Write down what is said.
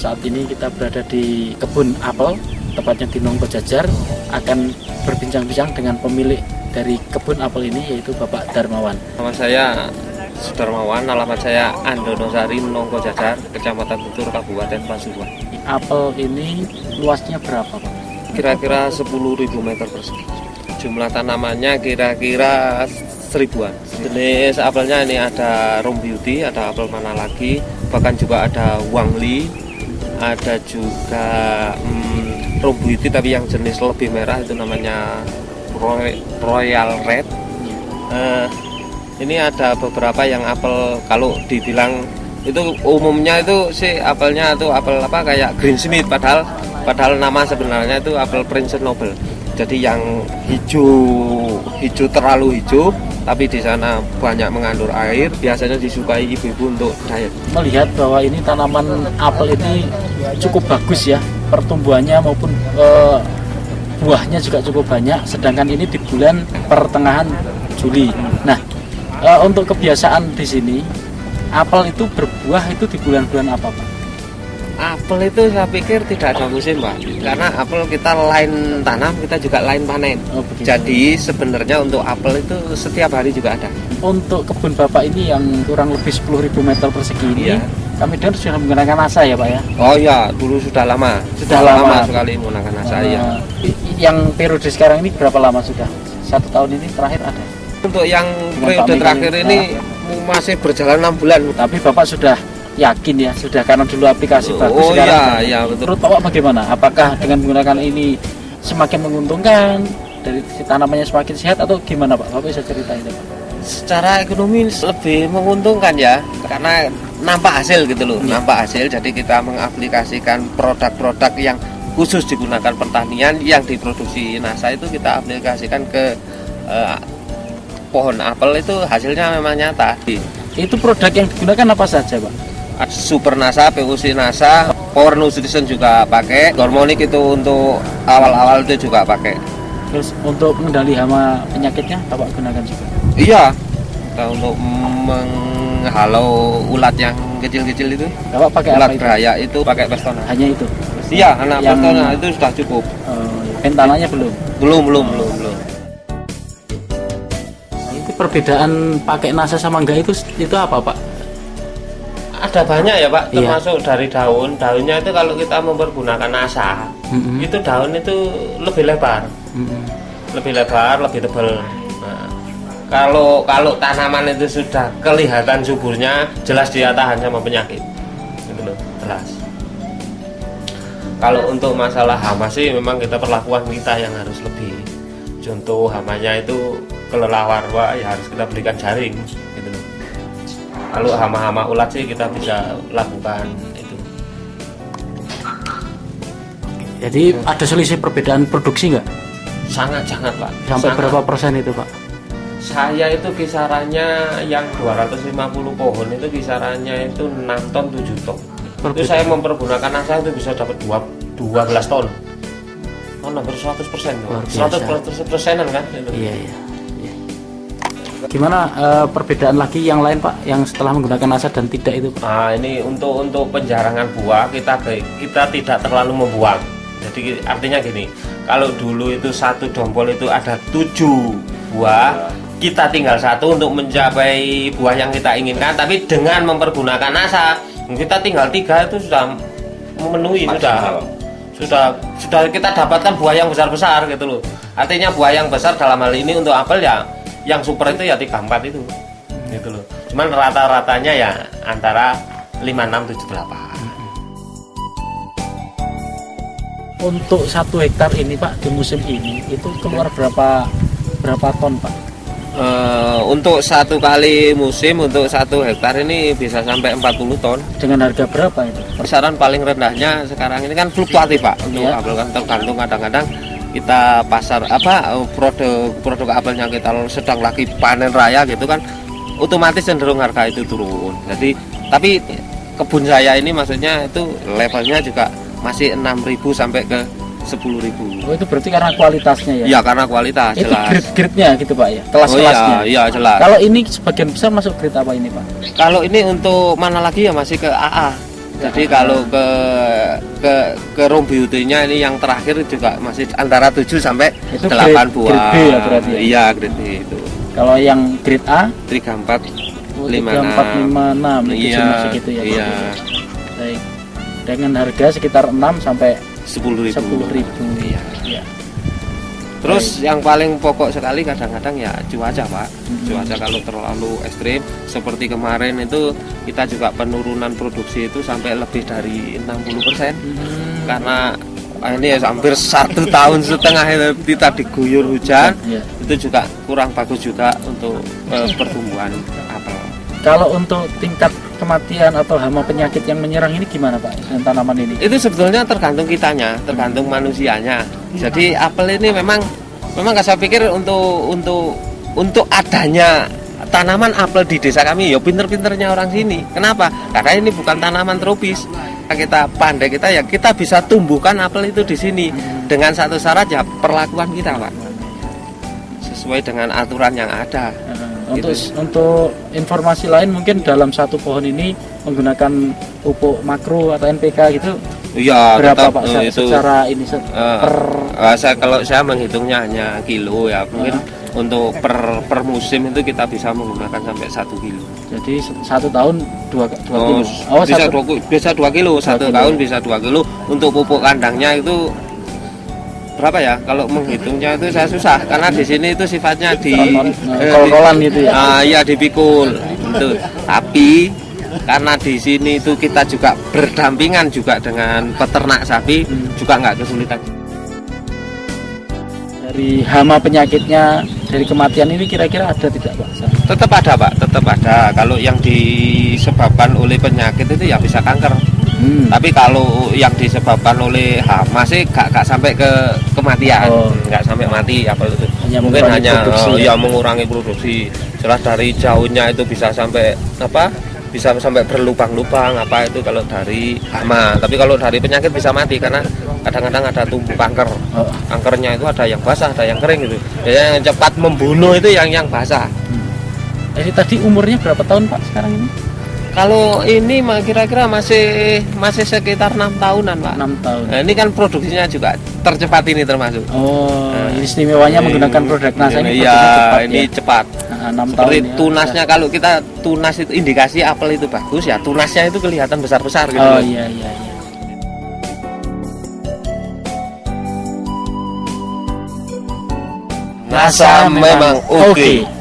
Saat ini kita berada di kebun apel, tepatnya di Nongko Jajar, akan berbincang-bincang dengan pemilik dari kebun apel ini, yaitu Bapak Darmawan. Nama saya Sudarmawan, alamat saya Andonosari, Nongko Jajar, Kecamatan Tutur, Kabupaten Pasuruan. Apel ini luasnya berapa, Pak? Kira-kira 10.000 meter persegi. Jumlah tanamannya kira-kira 1000-an. Jenis apelnya ini ada Rom Beauty, ada apel mana lagi, bahkan juga ada Wangli, ada juga Rom Beauty tapi yang jenis lebih merah, itu namanya Royal Red. Ini ada beberapa yang apel, kalau dibilang itu umumnya itu sih apelnya itu apel apa kayak Green Smith, padahal nama sebenarnya itu apel Prince Noble. Jadi yang hijau terlalu hijau, tapi di sana banyak mengandung air, biasanya disukai ibu-ibu untuk diet. Melihat bahwa ini tanaman apel ini cukup bagus ya, pertumbuhannya maupun buahnya juga cukup banyak, sedangkan ini di bulan pertengahan Juli. Nah, untuk kebiasaan di sini, apel itu berbuah itu di bulan-bulan apa, Pak? Apel itu saya pikir tidak ada musim, Pak, karena apel kita lain tanam, kita juga lain panen. Jadi sebenarnya untuk apel itu setiap hari juga ada. Untuk kebun Bapak ini yang kurang lebih 10.000 meter persegi ini, kami dengar sudah menggunakan asa ya, Pak ya? Oh iya, dulu sudah lama sekali menggunakan asa. Yang periode sekarang ini berapa lama sudah? 1 tahun ini terakhir ada? Untuk yang periode terakhir ini masih berjalan 6 bulan. Tapi Bapak sudah yakin ya, sudah, karena dulu aplikasi bagus sekarang. Iya, betul. Menurut Bapak bagaimana? Apakah dengan menggunakan ini semakin menguntungkan, dari tanamannya semakin sehat, atau gimana, Pak? Bapak bisa ceritain, Pak? Secara ekonomi lebih menguntungkan ya, karena nampak hasil gitu loh, nampak hasil. Jadi kita mengaplikasikan produk-produk yang khusus digunakan pertanian yang diproduksi NASA, itu kita aplikasikan ke pohon apel, itu hasilnya memang nyata. Itu produk yang digunakan apa saja, Pak? Super NASA, PUC NASA, Power Nutrition juga pakai, Hormonik itu untuk awal-awal itu juga pakai. Terus untuk mengendali hama penyakitnya Bapak gunakan juga? Iya, kita untuk menghalau ulat yang kecil-kecil itu. Bapak pakai ulat apa itu? Beraya itu pakai Pestona. Hanya itu? Iya, anak Pestona itu sudah cukup. Pentananya belum? Belum. Itu perbedaan pakai NASA sama enggak itu apa, Pak? Ada banyak ya, Pak, termasuk dari daunnya itu. Kalau kita mempergunakan NASA, itu daun itu lebih lebar, lebih tebal. Nah, kalau tanaman itu sudah kelihatan suburnya, jelas dia tahan sama penyakit, gitu loh, jelas. Kalau untuk masalah hama sih memang kita perlakuan kita yang harus lebih. Contoh hamanya itu kelelawar, ya harus kita berikan jaring, gitu loh. Kalau hama-hama ulat sih kita bisa lakukan itu. Jadi ada selisih perbedaan produksi nggak? Sangat, Pak. Sampai berapa persen itu, Pak? Saya itu kisarannya yang 250 pohon itu kisarannya itu 6 ton 7 ton. Itu saya mempergunakan NASA itu bisa dapat 12 ton. Hampir 100%. 100%-an kan? Iya. Gimana perbedaan lagi yang lain, Pak, yang setelah menggunakan NASA dan tidak itu, Pak? Nah, ini untuk penjarangan buah kita tidak terlalu membuang. Jadi artinya gini, kalau dulu itu satu dompol itu ada 7 buah, kita tinggal 1 untuk mencapai buah yang kita inginkan. Tapi dengan mempergunakan NASA, kita tinggal 3 itu sudah memenuhi, sudah kita dapatkan buah yang besar-besar gitu loh. Artinya buah yang besar dalam hal ini untuk apel ya, yang super itu ya 3-4 itu, gitu loh. Cuman rata-ratanya ya antara 5, 6, 7, 8. Untuk 1 hektar ini, Pak, di musim ini itu keluar berapa ton, Pak? Untuk 1 kali musim, untuk 1 hektar ini bisa sampai 40 ton. Dengan harga berapa itu? Kisaran paling rendahnya sekarang ini kan fluktuatif, Pak. Untuk apel kan tergantung, kadang-kadang kita pasar produk apelnya kita sedang lagi panen raya gitu kan, otomatis cenderung harga itu turun. Jadi tapi kebun saya ini maksudnya itu levelnya juga masih 6.000 sampai ke 10.000. Oh, itu berarti karena kualitasnya ya? Iya, karena kualitas, itu jelas. Grade-nya gitu, Pak ya? Kelas-kelasnya? Iya, jelas. Kalau ini sebagian besar masuk grade apa ini, Pak? Kalau ini untuk mana lagi ya masih ke AA. Jadi kalau ke room beauty-nya ini yang terakhir juga masih antara 7 sampai Itu 8 buah. grade B ya berarti ya? Iya, grade B itu. Kalau yang grade A 34 4, 56. 5, 6 itu Iya, masih gitu ya. iya. Baik. Dengan harga sekitar 6 sampai 10.000. 10.000. Iya. Iya. Terus yang paling pokok sekali kadang-kadang ya cuaca, Pak. Cuaca kalau terlalu ekstrim seperti kemarin itu kita juga penurunan produksi itu sampai lebih dari 60%. Karena ini ya hampir 1,5 tahun itu kita diguyur hujan. Iya. Itu juga kurang bagus juga untuk pertumbuhan apel. Kalau untuk tingkat kematian atau hama penyakit yang menyerang ini gimana Pak dengan tanaman ini? Itu sebetulnya tergantung kitanya, tergantung manusianya. Jadi apel ini memang saya pikir untuk adanya tanaman apel di desa kami ya pinter-pinternya orang sini. Kenapa? Karena ini bukan tanaman tropis. Kita pandai kita bisa tumbuhkan apel itu di sini dengan satu syarat ya perlakuan kita, Pak. Sesuai dengan aturan yang ada. Untuk informasi lain mungkin dalam satu pohon ini menggunakan pupuk makro atau NPK gitu. Iya, berapa tetap, Pak itu secara ini kalau saya menghitungnya hanya kilo ya, mungkin untuk per musim itu kita bisa menggunakan sampai 1 kilo. Jadi 1 tahun 2 kilo. Bisa 2 kilo, 1 tahun bisa 2 kilo. Untuk pupuk kandangnya itu berapa ya? Kalau menghitungnya itu saya susah karena di sini itu sifatnya kol-kolan gitu ya. Iya dipikul. Itu. Tapi karena di sini itu kita juga berdampingan juga dengan peternak sapi, juga nggak kesulitan. Dari hama penyakitnya, dari kematian ini kira-kira ada tidak Pak? Tetap ada, Pak, tetap ada. Kalau yang disebabkan oleh penyakit itu ya bisa kanker. Tapi kalau yang disebabkan oleh hama sih gak sampai ke kematian, nggak sampai mati apa itu. Mungkin hanya mengurangi produksi. Jelas dari jauhnya itu bisa sampai bisa sampai berlubang-lubang apa itu kalau dari hama. Tapi kalau dari penyakit bisa mati karena kadang-kadang ada tumbuh kanker. Kankernya itu ada yang basah, ada yang kering gitu. Jadi yang cepat membunuh itu yang basah. Jadi tadi umurnya berapa tahun Pak sekarang ini? Kalau ini kira-kira masih sekitar 6 tahunan, Pak. 6 tahun. Nah, ini kan produksinya juga tercepat ini termasuk. Istimewanya menggunakan produk NASA ini cepat. Ini cepat. 6 Seperti tahun. tunasnya kalau kita tunas itu indikasi apel itu bagus ya, tunasnya itu kelihatan besar-besar gitu. Oh iya. NASA memang oke.